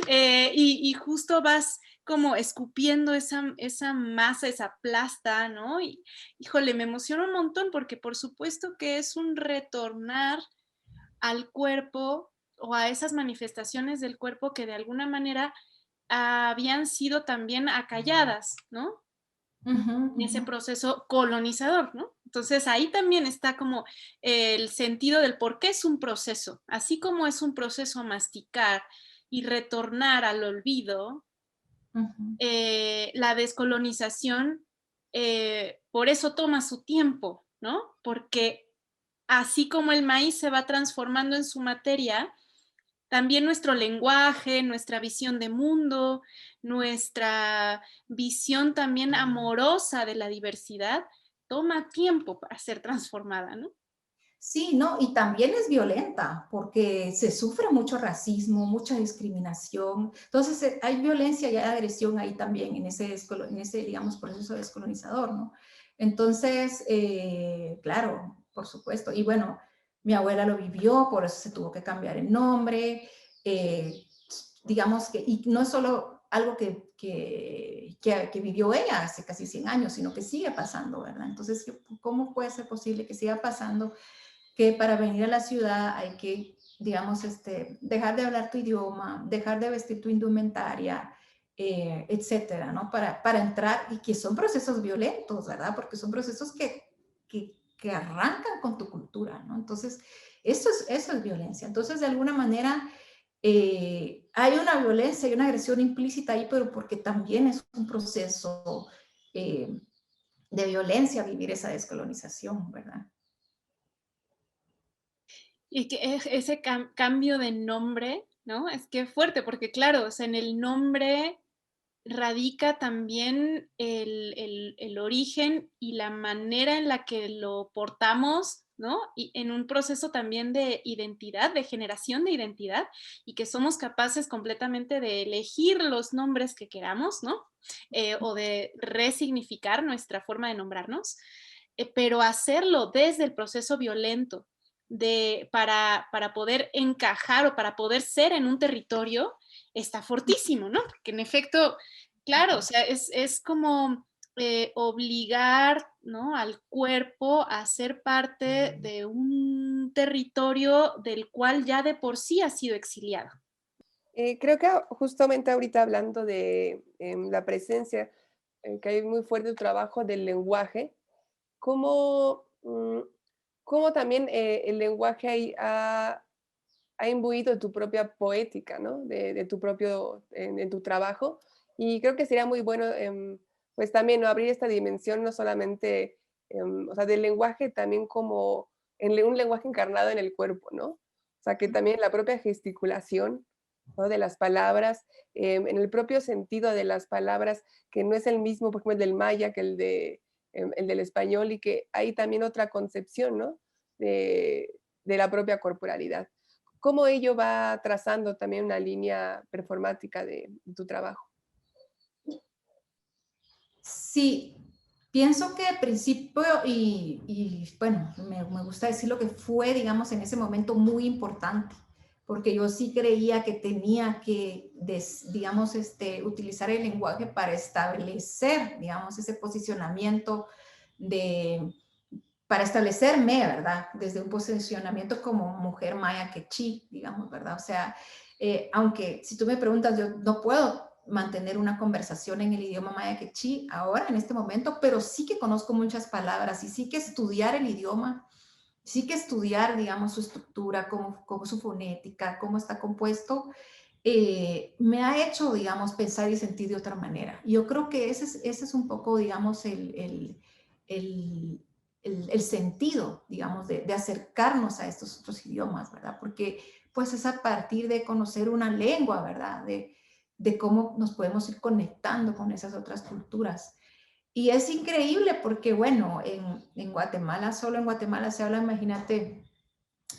Y justo vas como escupiendo esa masa, esa plasta, ¿no? Y híjole, me emociona un montón porque por supuesto que es un retornar al cuerpo o a esas manifestaciones del cuerpo que de alguna manera habían sido también acalladas, ¿no?
Ujú,
En ese
ujú.
proceso colonizador, ¿no? Entonces ahí también está como el sentido del por qué es un proceso, así como es un proceso masticar y retornar al olvido,
Ujú.
la descolonización, por eso toma su tiempo, ¿no? Porque así como el maíz se va transformando en su materia, también nuestro lenguaje, nuestra visión de mundo, nuestra visión también amorosa de la diversidad, toma tiempo para ser transformada, ¿no?
Sí, no, y también es violenta porque se sufre mucho racismo, mucha discriminación. Entonces, hay violencia y hay agresión ahí también en ese, digamos, proceso descolonizador, ¿no? Entonces, claro, por supuesto. Y bueno, mi abuela lo vivió, por eso se tuvo que cambiar el nombre. eh, digamos que, y no es solo algo que vivió ella hace casi 100 años, sino que sigue pasando, ¿verdad? Entonces, ¿cómo puede ser posible que siga pasando? Que para venir a la ciudad hay que, digamos, dejar de hablar tu idioma, dejar de vestir tu indumentaria, etcétera, ¿no? Para entrar, y que son procesos violentos, ¿verdad? Porque son procesos que arrancan con tu cultura, ¿no? Entonces, eso es violencia. Entonces, de alguna manera, hay una violencia, hay una agresión implícita ahí, pero porque también es un proceso de violencia vivir esa descolonización, ¿verdad?
Y que ese cambio de nombre, ¿no? Es que fuerte, porque claro, o sea, en el nombre radica también el origen y la manera en la que lo portamos, ¿no? Y en un proceso también de identidad, de generación de identidad, y que somos capaces completamente de elegir los nombres que queramos, ¿no? O de resignificar nuestra forma de nombrarnos, pero hacerlo desde el proceso violento para poder encajar o para poder ser en un territorio está fortísimo, ¿no? Porque en efecto, claro, o sea, es como obligar, ¿no? Al cuerpo a ser parte de un territorio del cual ya de por sí ha sido exiliado.
Creo que justamente ahorita hablando de la presencia, que hay muy fuerte el trabajo del lenguaje, cómo, cómo también el lenguaje ahí ha imbuido tu propia poética, ¿no? De tu propio, en tu trabajo. Y creo que sería muy bueno, pues también, ¿no? Abrir esta dimensión, no solamente, o sea, del lenguaje también como un lenguaje encarnado en el cuerpo, ¿no? O sea, que también la propia gesticulación, ¿no? De las palabras, en el propio sentido de las palabras, que no es el mismo, por ejemplo, el del maya que el del español, y que hay también otra concepción, ¿no? De la propia corporalidad. ¿Cómo ello va trazando también una línea performática de tu trabajo?
Sí, pienso que al principio, bueno, me gusta decir lo que fue, digamos, en ese momento muy importante, porque yo sí creía que tenía que, digamos, utilizar el lenguaje para establecer, digamos, ese posicionamiento de, para establecerme, ¿verdad? Desde un posicionamiento como mujer maya quechí, digamos, ¿verdad? O sea, aunque si tú me preguntas, yo no puedo mantener una conversación en el idioma maya quechí ahora, en este momento, pero sí que conozco muchas palabras y sí que estudiar el idioma, sí que estudiar, digamos, su estructura, cómo su fonética, cómo está compuesto, me ha hecho, digamos, pensar y sentir de otra manera. Yo creo que ese es un poco, digamos, el, el sentido, digamos, de acercarnos a estos otros idiomas, ¿verdad? Porque pues es a partir de conocer una lengua, ¿verdad? De cómo nos podemos ir conectando con esas otras culturas. Y es increíble porque, bueno, en Guatemala, solo en Guatemala se habla, imagínate,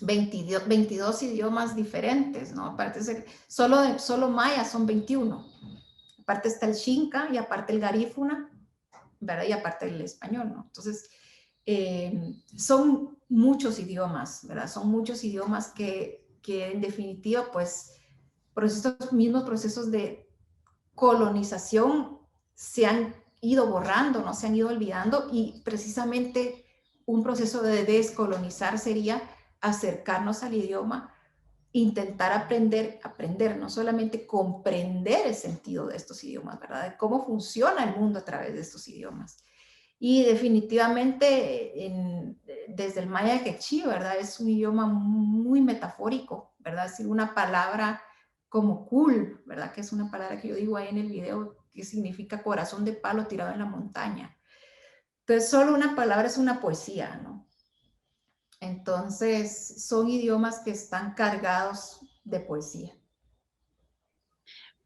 22 idiomas diferentes, ¿no? Aparte, solo maya son 21. Aparte está el Xinca y aparte el Garífuna, ¿verdad? Y aparte el español, ¿no? Entonces, son muchos idiomas, ¿verdad? Son muchos idiomas que en definitiva, pues, por estos mismos procesos de colonización se han ido borrando, no se han ido olvidando, y precisamente un proceso de descolonizar sería acercarnos al idioma intentar aprender, no solamente comprender el sentido de estos idiomas, ¿verdad? De cómo funciona el mundo a través de estos idiomas. Y definitivamente desde el maya quechí, ¿verdad? Es un idioma muy metafórico, ¿verdad? Es decir, una palabra como cool, ¿verdad? Que es una palabra que yo digo ahí en el video que significa corazón de palo tirado en la montaña. Entonces, solo una palabra es una poesía, ¿no? Entonces, son idiomas que están cargados de poesía.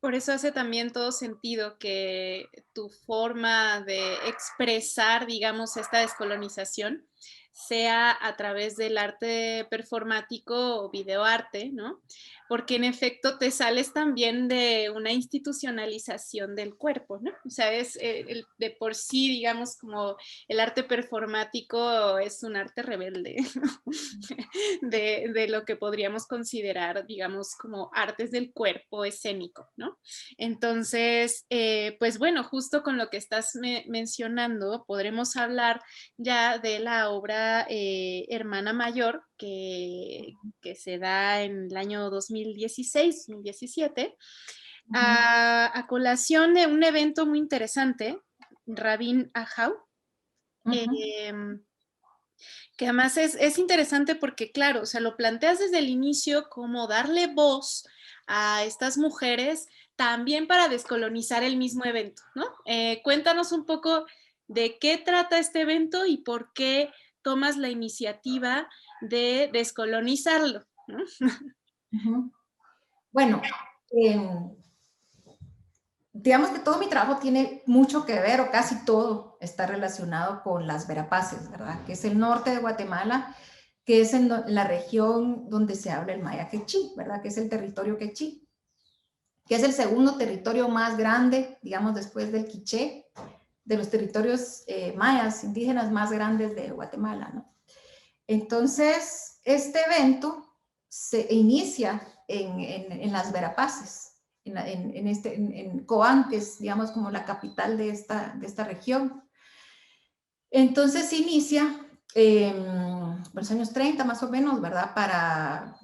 Por eso hace también todo sentido que tu forma de expresar, digamos, esta descolonización sea a través del arte performático o videoarte, ¿no? Porque en efecto te sales también de una institucionalización del cuerpo, ¿no? O sea, es de por sí, digamos, como el arte performático es un arte rebelde, ¿no? de lo que podríamos considerar, digamos, como artes del cuerpo escénico, ¿no? Entonces, pues bueno, justo con lo que estás mencionando, podremos hablar ya de la obra Hermana Mayor, que se da en el año 2016-2017, a colación de un evento muy interesante, Rabin Ahau, que además es interesante porque, claro, o sea, lo planteas desde el inicio como darle voz a estas mujeres también para descolonizar el mismo evento, ¿no? Cuéntanos un poco de qué trata este evento y por qué tomas la iniciativa de descolonizarlo, ¿no?
Bueno, digamos que todo mi trabajo tiene mucho que ver, o casi todo está relacionado con las Verapaces, ¿verdad? Que es el norte de Guatemala, que es en la región donde se habla el maya quechí, ¿verdad? Que es el territorio quechí, que es el segundo territorio más grande, digamos, después del quiché, de los territorios mayas indígenas más grandes de Guatemala, ¿no? Entonces, este evento se inicia en las Verapaces, en Coán, que es, digamos, como la capital de esta región. Entonces, inicia por los años 30 más o menos, ¿verdad? Para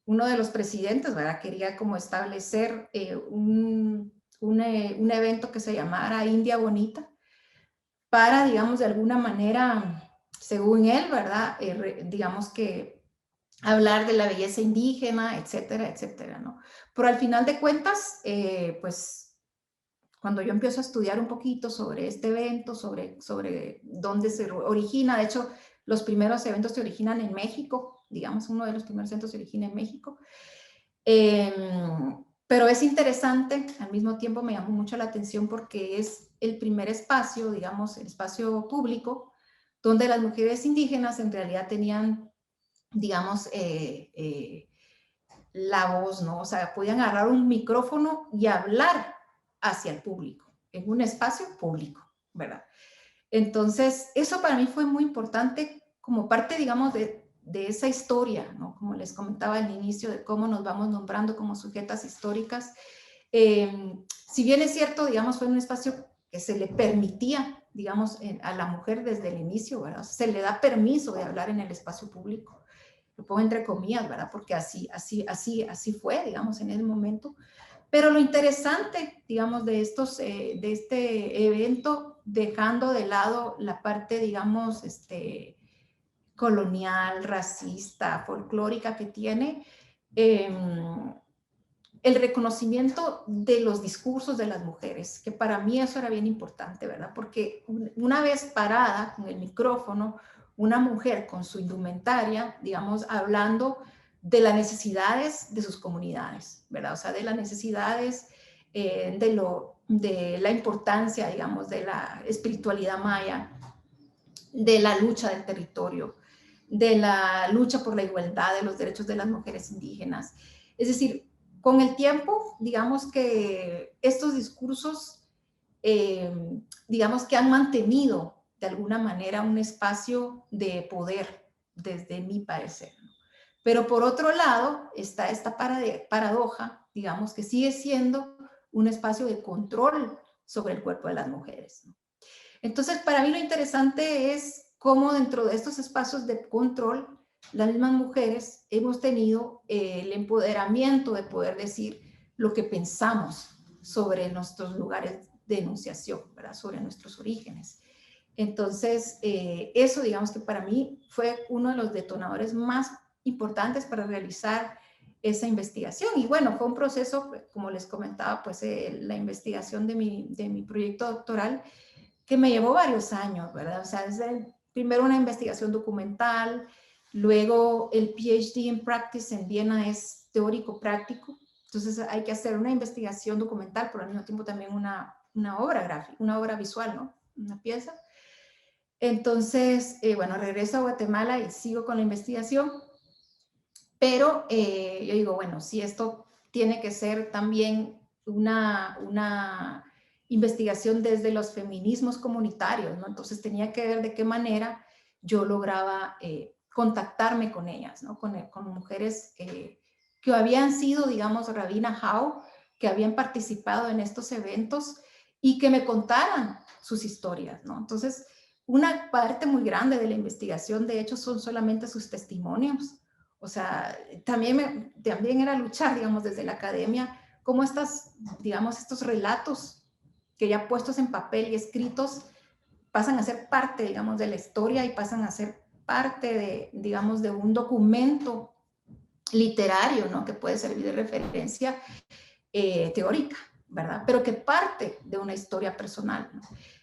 uno de los presidentes, ¿verdad? Quería como establecer un evento que se llamara India Bonita, para, digamos, de alguna manera, según él, ¿verdad? Digamos que hablar de la belleza indígena, etcétera, etcétera, ¿no? Pero al final de cuentas, pues, cuando yo empiezo a estudiar un poquito sobre este evento, sobre dónde se origina, de hecho, los primeros eventos se originan en México, digamos, uno de los primeros eventos se origina en México, pero es interesante, al mismo tiempo me llamó mucho la atención porque es el primer espacio, digamos, el espacio público, donde las mujeres indígenas en realidad tenían, digamos, la voz, ¿no? O sea, podían agarrar un micrófono y hablar hacia el público, en un espacio público, ¿verdad? Entonces, eso para mí fue muy importante como parte, digamos, de esa historia, ¿no? Como les comentaba al inicio, de cómo nos vamos nombrando como sujetas históricas. Si bien es cierto, digamos, fue un espacio que se le permitía, digamos, a la mujer desde el inicio, ¿verdad? Se le da permiso de hablar en el espacio público. Lo pongo entre comillas, ¿verdad? Porque así fue, digamos, en ese momento. Pero lo interesante, digamos, de este evento, dejando de lado la parte, digamos, colonial, racista, folclórica que tiene, el reconocimiento de los discursos de las mujeres, que para mí eso era bien importante, ¿verdad? Porque una vez parada con el micrófono, una mujer con su indumentaria, digamos, hablando de las necesidades de sus comunidades, ¿verdad? O sea, de las necesidades, de la importancia, digamos, de la espiritualidad maya, de la lucha del territorio, de la lucha por la igualdad de los derechos de las mujeres indígenas. Es decir, con el tiempo, digamos que estos discursos, digamos que han mantenido de alguna manera un espacio de poder, desde mi parecer. Pero por otro lado está esta paradoja, digamos, que sigue siendo un espacio de control sobre el cuerpo de las mujeres. Entonces, para mí lo interesante es cómo dentro de estos espacios de control las mismas mujeres hemos tenido el empoderamiento de poder decir lo que pensamos sobre nuestros lugares de enunciación, ¿verdad? Sobre nuestros orígenes. Entonces, eso digamos que para mí fue uno de los detonadores más importantes para realizar esa investigación. Y bueno, fue un proceso, como les comentaba, pues la investigación de mi proyecto doctoral, que me llevó varios años, ¿verdad? O sea, primero una investigación documental, luego el PhD en Practice en Viena es teórico-práctico, entonces hay que hacer una investigación documental, pero al mismo tiempo también una obra gráfica, una obra visual, ¿no? Una pieza. Entonces, bueno, regreso a Guatemala y sigo con la investigación, pero yo digo, bueno, si esto tiene que ser también una investigación desde los feminismos comunitarios, ¿no? Entonces tenía que ver de qué manera yo lograba contactarme con ellas, ¿no? Con mujeres que habían sido, digamos, Rabina Howe, que habían participado en estos eventos y que me contaran sus historias, ¿no? Entonces, una parte muy grande de la investigación, de hecho, son solamente sus testimonios. O sea, también era luchar, digamos, desde la academia, cómo digamos, estos relatos que ya puestos en papel y escritos pasan a ser parte, digamos, de la historia y pasan a ser parte de, digamos, de un documento literario, ¿no? Que puede servir de referencia teórica, ¿verdad? Pero que parte de una historia personal, ¿no?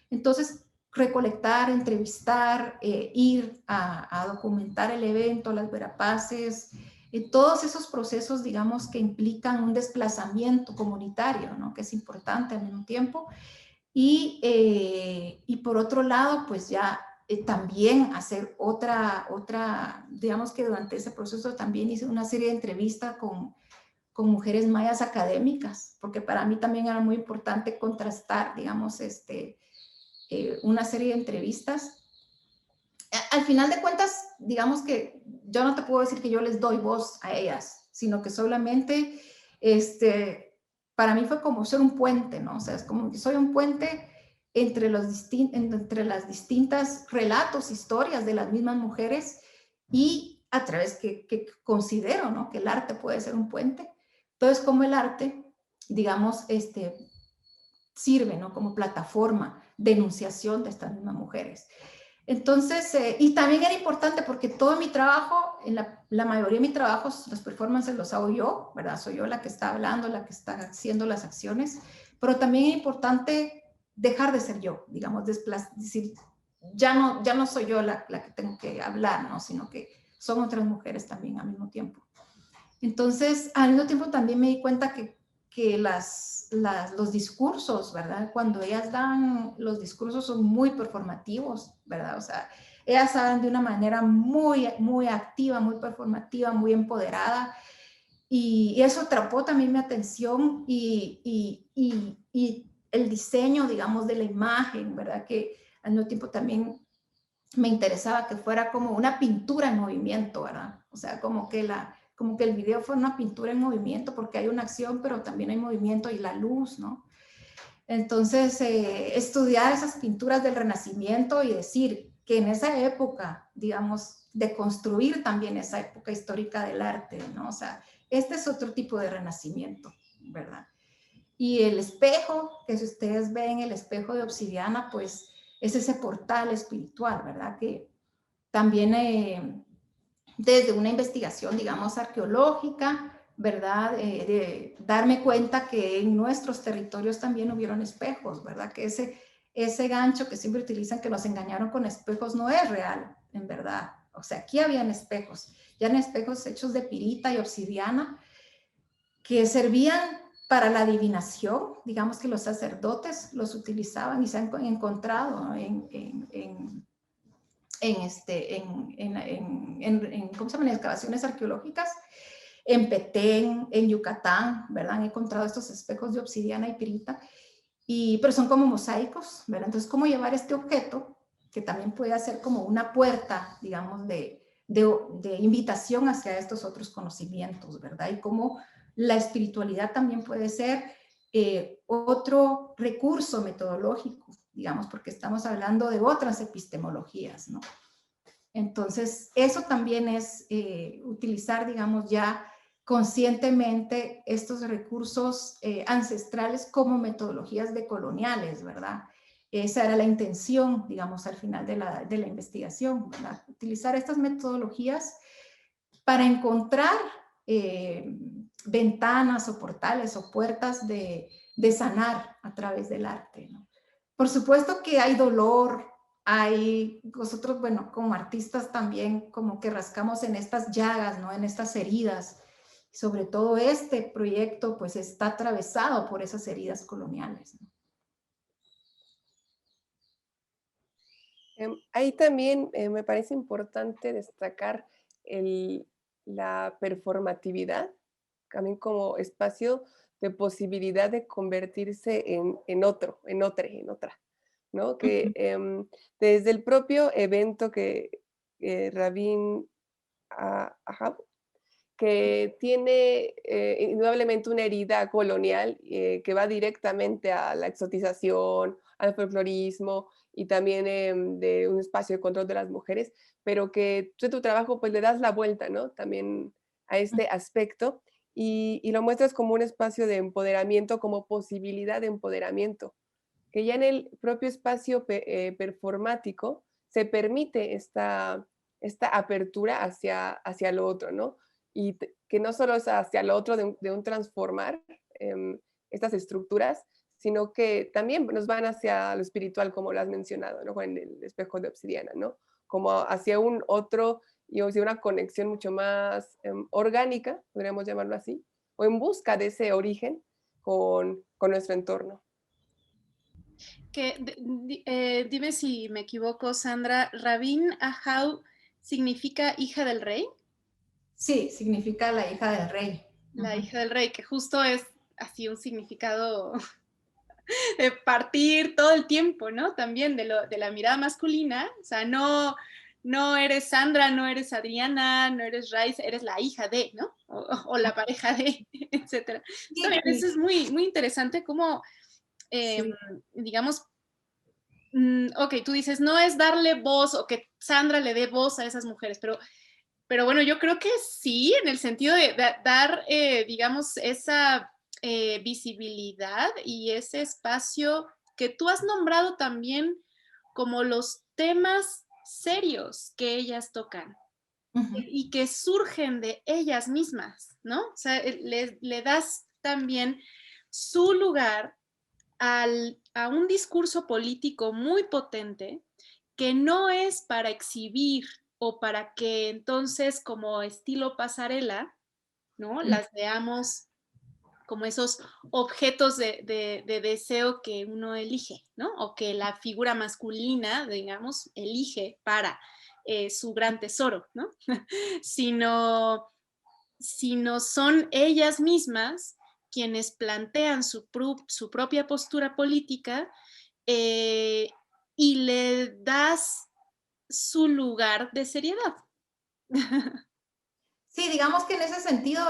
Entonces, recolectar, entrevistar, ir a documentar el evento, las verapaces, todos esos procesos, digamos, que implican un desplazamiento comunitario, ¿no? Que es importante al mismo tiempo. Y por otro lado, pues ya también hacer digamos que durante ese proceso también hice una serie de entrevistas con mujeres mayas académicas, porque para mí también era muy importante contrastar, digamos, una serie de entrevistas. Al final de cuentas, digamos que yo no te puedo decir que yo les doy voz a ellas, sino que solamente, para mí fue como ser un puente, ¿no? O sea, es como que soy un puente entre las distintas relatos, historias de las mismas mujeres y a través que considero, ¿no? Que el arte puede ser un puente. Entonces, como el arte, digamos, sirve, ¿no? Como plataforma de enunciación de estas mismas mujeres. Entonces, y también era importante porque todo mi trabajo, la mayoría de mis trabajos, los performances los hago yo, ¿verdad? Soy yo la que está hablando, la que está haciendo las acciones, pero también es importante dejar de ser yo, digamos, decir, ya no soy yo la que tengo que hablar, ¿no? Sino que son otras mujeres también al mismo tiempo. Entonces, al mismo tiempo también me di cuenta que los discursos, ¿verdad? Cuando ellas dan, los discursos son muy performativos, ¿verdad? O sea, ellas hablan de una manera muy, muy activa, muy performativa, muy empoderada. Y eso atrapó también mi atención y el diseño, digamos, de la imagen, ¿verdad? Que al mismo tiempo también me interesaba que fuera como una pintura en movimiento, ¿verdad? O sea, como que el video fue una pintura en movimiento porque hay una acción, pero también hay movimiento y la luz, ¿no? Entonces, estudiar esas pinturas del Renacimiento y decir que en esa época, digamos, de construir también esa época histórica del arte, ¿no? O sea, este es otro tipo de renacimiento, ¿verdad? Y el espejo, que si ustedes ven el espejo de obsidiana, pues es ese portal espiritual, ¿verdad? Que también desde una investigación, digamos, arqueológica, ¿verdad? De darme cuenta que en nuestros territorios también hubieron espejos, ¿verdad? Que ese gancho que siempre utilizan, que nos engañaron con espejos, no es real, en verdad. O sea, aquí habían espejos, ya eran espejos hechos de pirita y obsidiana, que servían para la adivinación, digamos que los sacerdotes los utilizaban y se han encontrado, ¿no? ¿Cómo se llaman? Excavaciones arqueológicas, en Petén, en Yucatán, ¿verdad? Han encontrado estos espejos de obsidiana y pirita, pero son como mosaicos, ¿verdad? Entonces, ¿cómo llevar este objeto, que también puede ser como una puerta, digamos, de invitación hacia estos otros conocimientos, ¿verdad? Y cómo la espiritualidad también puede ser otro recurso metodológico, digamos, porque estamos hablando de otras epistemologías, ¿no? Entonces, eso también es utilizar, digamos, ya conscientemente estos recursos ancestrales como metodologías decoloniales, ¿verdad? Esa era la intención, digamos, al final de la investigación, ¿verdad? Utilizar estas metodologías para encontrar ventanas o portales o puertas de sanar a través del arte, ¿no? Por supuesto que hay dolor, hay, nosotros, bueno, como artistas también como que rascamos en estas llagas, ¿no? En estas heridas. Sobre todo este proyecto pues está atravesado por esas heridas coloniales, ¿no?
Ahí también me parece importante destacar la performatividad, también como espacio de posibilidad de convertirse en otro, en otra, ¿no? Que desde el propio evento que Rabin Ahab, que tiene indudablemente una herida colonial que va directamente a la exotización, al folclorismo y también de un espacio de control de las mujeres, pero que tú en tu trabajo pues le das la vuelta, ¿no? También a este aspecto y lo muestras como un espacio de empoderamiento, como posibilidad de empoderamiento, que ya en el propio espacio performático se permite esta apertura hacia lo otro, ¿no? Y que no solo es hacia lo otro de un transformar estas estructuras, sino que también nos van hacia lo espiritual, como lo has mencionado, ¿no? En el espejo de obsidiana, ¿no? Como hacia un otro y hacia una conexión mucho más orgánica, podríamos llamarlo así, o en busca de ese origen con nuestro entorno.
Dime si me equivoco, Sandra, Rabin Ahau significa hija del rey.
Sí, significa la hija del rey.
La hija del rey, que justo es así un significado de partir todo el tiempo, ¿no? También de la mirada masculina, o sea, no eres Sandra, no eres Adriana, no eres Raiz, eres la hija de, ¿no? O la pareja de, etcétera.
Sí,
También eso es muy, muy interesante cómo,
sí.
digamos, ok, tú dices, no es darle voz o que Sandra le dé voz a esas mujeres, pero bueno, yo creo que sí, en el sentido de dar, digamos, esa visibilidad y ese espacio que tú has nombrado también como los temas serios que ellas tocan y que surgen de ellas mismas, ¿no? O sea, le das también su lugar a un discurso político muy potente que no es para exhibir o para que entonces como estilo pasarela, ¿no? Las veamos como esos objetos de deseo que uno elige, ¿no? O que la figura masculina, digamos, elige para su gran tesoro, ¿no? sino, sino son ellas mismas quienes plantean su propia postura política eh, y le das su lugar de seriedad.
Sí, digamos que en ese sentido,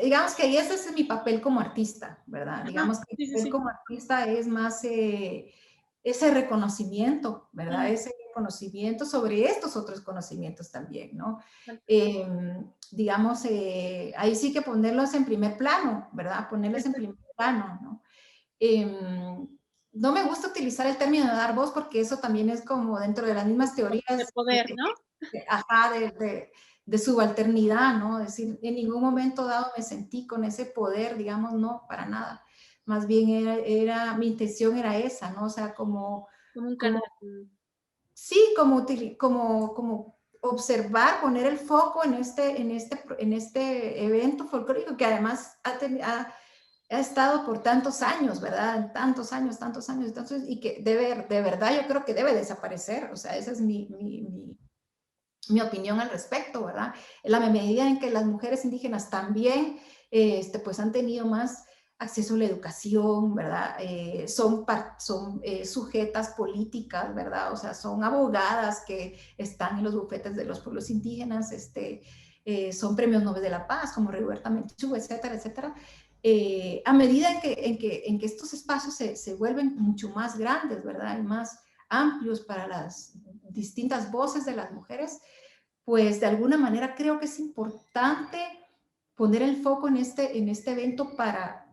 digamos que ese es mi papel como artista, ¿verdad? Digamos que
Sí,
mi
sí,
papel
sí.
como artista es más ese reconocimiento, ¿verdad? Ese reconocimiento sobre estos otros conocimientos también, ¿no? Digamos, ahí sí que ponerlos en primer plano, ¿verdad? Ponerlos en primer plano, ¿no? No me gusta utilizar el término de dar voz porque eso también es como dentro de las mismas
De
teorías
poder, ¿no?
ajá, de subalternidad, ¿no? Es decir, en ningún momento dado me sentí con ese poder, digamos, no, para nada. Más bien mi intención era esa, ¿no? O sea,
Como un
como
canal.
sí, como observar, poner el foco en este evento folclórico que además ha estado por tantos años, ¿verdad? Tantos años, entonces, y que de verdad yo creo que debe desaparecer, o sea, esa es mi opinión al respecto, ¿verdad? En la medida en que las mujeres indígenas también, pues han tenido más acceso a la educación, ¿verdad? Son sujetas políticas, ¿verdad? O sea, son abogadas que están en los bufetes de los pueblos indígenas, son premios Nobel de la Paz, como Rigoberta Menchú, etcétera, etcétera. A medida en que estos espacios se vuelven mucho más grandes, ¿verdad? Y más amplios para las distintas voces de las mujeres, pues de alguna manera creo que es importante poner el foco en este evento para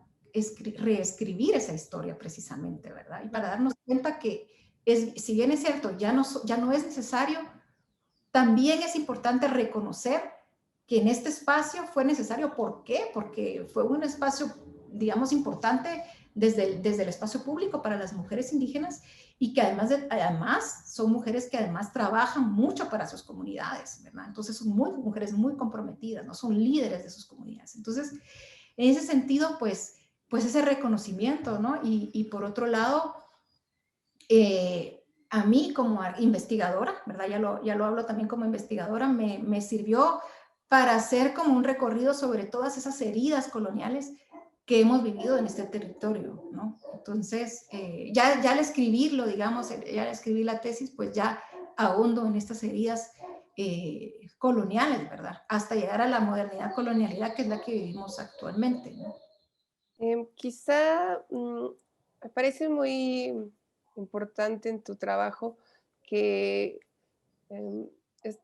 reescribir esa historia precisamente, ¿verdad? Y para darnos cuenta que, si bien es cierto, ya no es necesario, también es importante reconocer que en este espacio fue necesario. ¿Por qué? Porque fue un espacio, digamos, importante desde el espacio público para las mujeres indígenas, y que además son mujeres que además trabajan mucho para sus comunidades, ¿verdad? Entonces son mujeres muy comprometidas, ¿no? Son líderes de sus comunidades. Entonces, en ese sentido, pues ese reconocimiento, ¿no? Y por otro lado, a mí como investigadora, ¿verdad? Ya lo hablo también como investigadora, me sirvió para hacer como un recorrido sobre todas esas heridas coloniales que hemos vivido en este territorio, ¿no? Entonces, ya al escribirlo, digamos, ya al escribir la tesis, pues ya ahondo en estas heridas coloniales, ¿verdad? Hasta llegar a la modernidad colonialidad, que es la que vivimos actualmente, ¿no?
Quizá me parece muy importante en tu trabajo que em, es-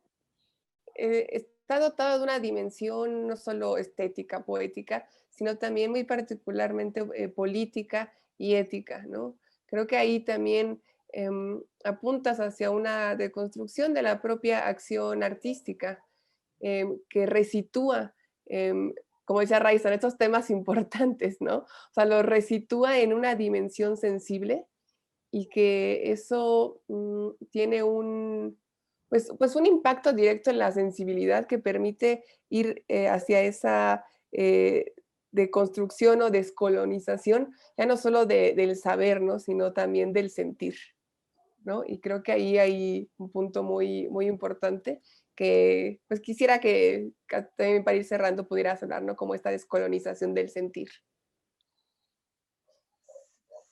está dotado de una dimensión no solo estética, poética, sino también muy particularmente política y ética, ¿no? Creo que ahí también apuntas hacia una deconstrucción de la propia acción artística, que resitúa, como decía Raíssa, estos temas importantes, ¿no? O sea, lo resitúa en una dimensión sensible y que eso tiene pues un impacto directo en la sensibilidad que permite ir hacia esa deconstrucción o descolonización, ya no solo del saber, ¿no? Sino también del sentir, ¿no? Y creo que ahí hay un punto muy, muy importante que pues quisiera que también para ir cerrando pudieras hablar, ¿no? Como esta descolonización del sentir.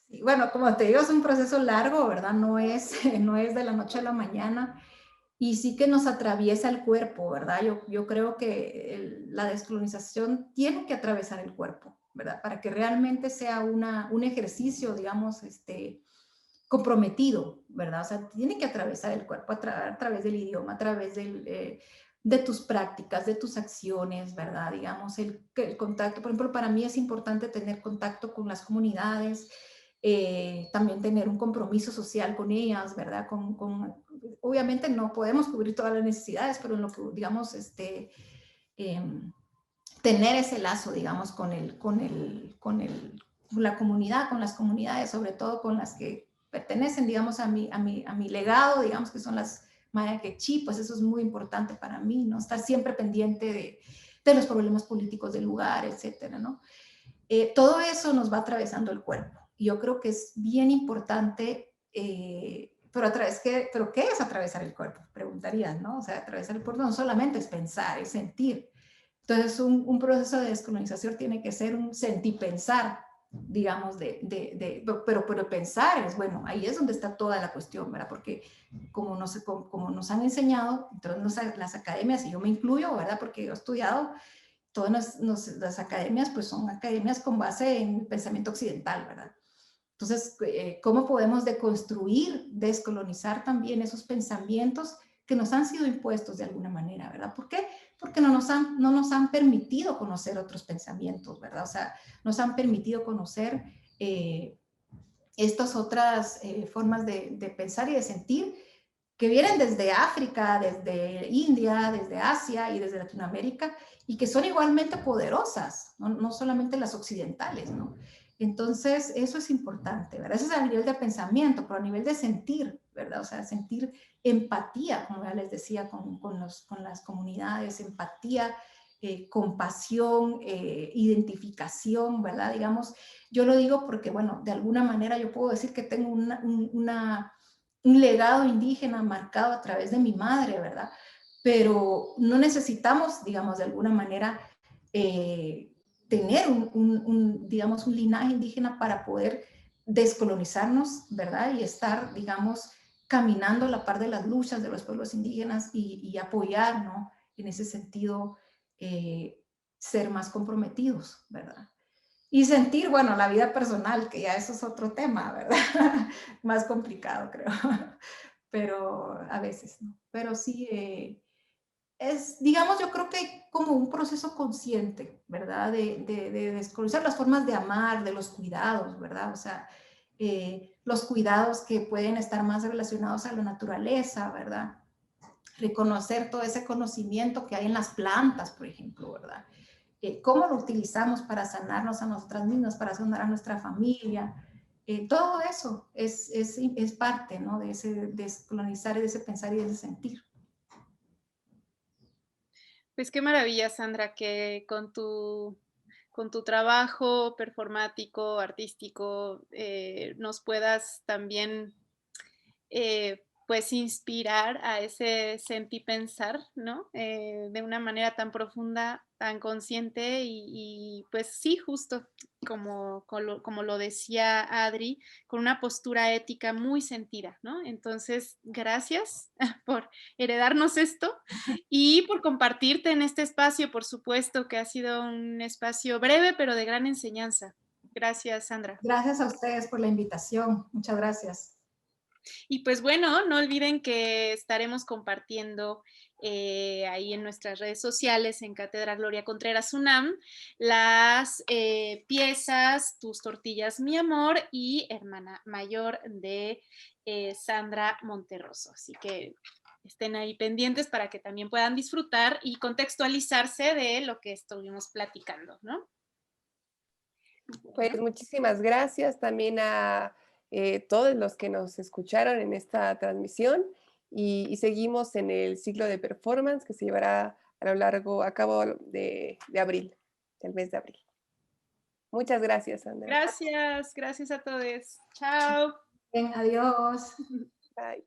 Y bueno, como te digo, es un proceso largo, ¿verdad? No es, no es de la noche a la mañana, y sí que nos atraviesa el cuerpo, ¿verdad? Yo creo que la descolonización tiene que atravesar el cuerpo, ¿verdad? Para que realmente sea un ejercicio, digamos, comprometido, ¿verdad? O sea, tiene que atravesar el cuerpo a través del idioma, a través de tus prácticas, de tus acciones, ¿verdad? Digamos, el contacto, por ejemplo, para mí es importante tener contacto con las comunidades, también tener un compromiso social con ellas, ¿verdad? Obviamente no podemos cubrir todas las necesidades, pero en lo que, digamos, tener ese lazo, digamos, con la comunidad, con las comunidades, sobre todo con las que pertenecen, digamos, a mi legado, digamos, que son las Maya Quechí, pues eso es muy importante para mí, ¿no? Estar siempre pendiente de los problemas políticos del lugar, etcétera, ¿no? Todo eso nos va atravesando el cuerpo. Y yo creo que es bien importante, ¿pero qué es atravesar el cuerpo? Preguntarías, ¿no? O sea, atravesar el cuerpo no solamente es pensar, es sentir. Entonces, un proceso de descolonización tiene que ser un sentipensar, digamos, pero pensar es, bueno, ahí es donde está toda la cuestión, ¿verdad? Porque como nos han enseñado, entonces las academias, y yo me incluyo, ¿verdad? Porque yo he estudiado, todas las academias, pues son academias con base en pensamiento occidental, ¿verdad? Entonces, ¿cómo podemos deconstruir, descolonizar también esos pensamientos que nos han sido impuestos de alguna manera, ¿verdad? ¿Por qué? Porque no nos han permitido conocer otros pensamientos, ¿verdad? O sea, nos han permitido conocer estas otras formas de pensar y de sentir que vienen desde África, desde India, desde Asia y desde Latinoamérica, y que son igualmente poderosas, no solamente las occidentales, ¿no? Entonces, eso es importante, ¿verdad? Eso es a nivel de pensamiento, pero a nivel de sentir, ¿verdad? O sea, sentir empatía, como ya les decía, con las comunidades, empatía, compasión, identificación, ¿verdad? Digamos, yo lo digo porque, bueno, de alguna manera yo puedo decir que tengo un legado indígena marcado a través de mi madre, ¿verdad? Pero no necesitamos, digamos, de alguna manera tener digamos, un linaje indígena para poder descolonizarnos, ¿verdad? Y estar, digamos, caminando a la par de las luchas de los pueblos indígenas y apoyar, ¿no? En ese sentido, ser más comprometidos, ¿verdad? Y sentir, bueno, la vida personal, que ya eso es otro tema, ¿verdad? más complicado, creo. Pero a veces, ¿no? Pero sí, digamos, yo creo que como un proceso consciente, ¿verdad? De desconocer las formas de amar, de los cuidados, ¿verdad? O sea, los cuidados que pueden estar más relacionados a la naturaleza, ¿verdad? Reconocer todo ese conocimiento que hay en las plantas, por ejemplo, ¿verdad? Cómo lo utilizamos para sanarnos a nosotras mismas, para sanar a nuestra familia. Todo eso es parte, ¿no? De ese descolonizar, de ese pensar y de ese sentir.
Pues qué maravilla, Sandra, que con tu trabajo performático, artístico, nos puedas también pues inspirar a ese sentir pensar, ¿no? De una manera tan profunda, tan consciente y pues sí, justo como lo decía Adri, con una postura ética muy sentida, ¿no? Entonces, gracias por heredarnos esto y por compartirte en este espacio, por supuesto, que ha sido un espacio breve, pero de gran enseñanza. Gracias, Sandra.
Gracias a ustedes por la invitación. Muchas gracias.
Y pues bueno, no olviden que estaremos compartiendo ahí en nuestras redes sociales, en Cátedra Gloria Contreras UNAM, las piezas Tus tortillas, mi amor y Hermana Mayor de Sandra Monterroso. Así que estén ahí pendientes para que también puedan disfrutar y contextualizarse de lo que estuvimos platicando, ¿no?
Pues
Bueno.
muchísimas gracias también a todos los que nos escucharon en esta transmisión y seguimos en el ciclo de performance que se llevará a cabo de abril, del mes de abril. Muchas gracias, Sandra.
Gracias, gracias a todos. Chao.
Bien, adiós.
Bye.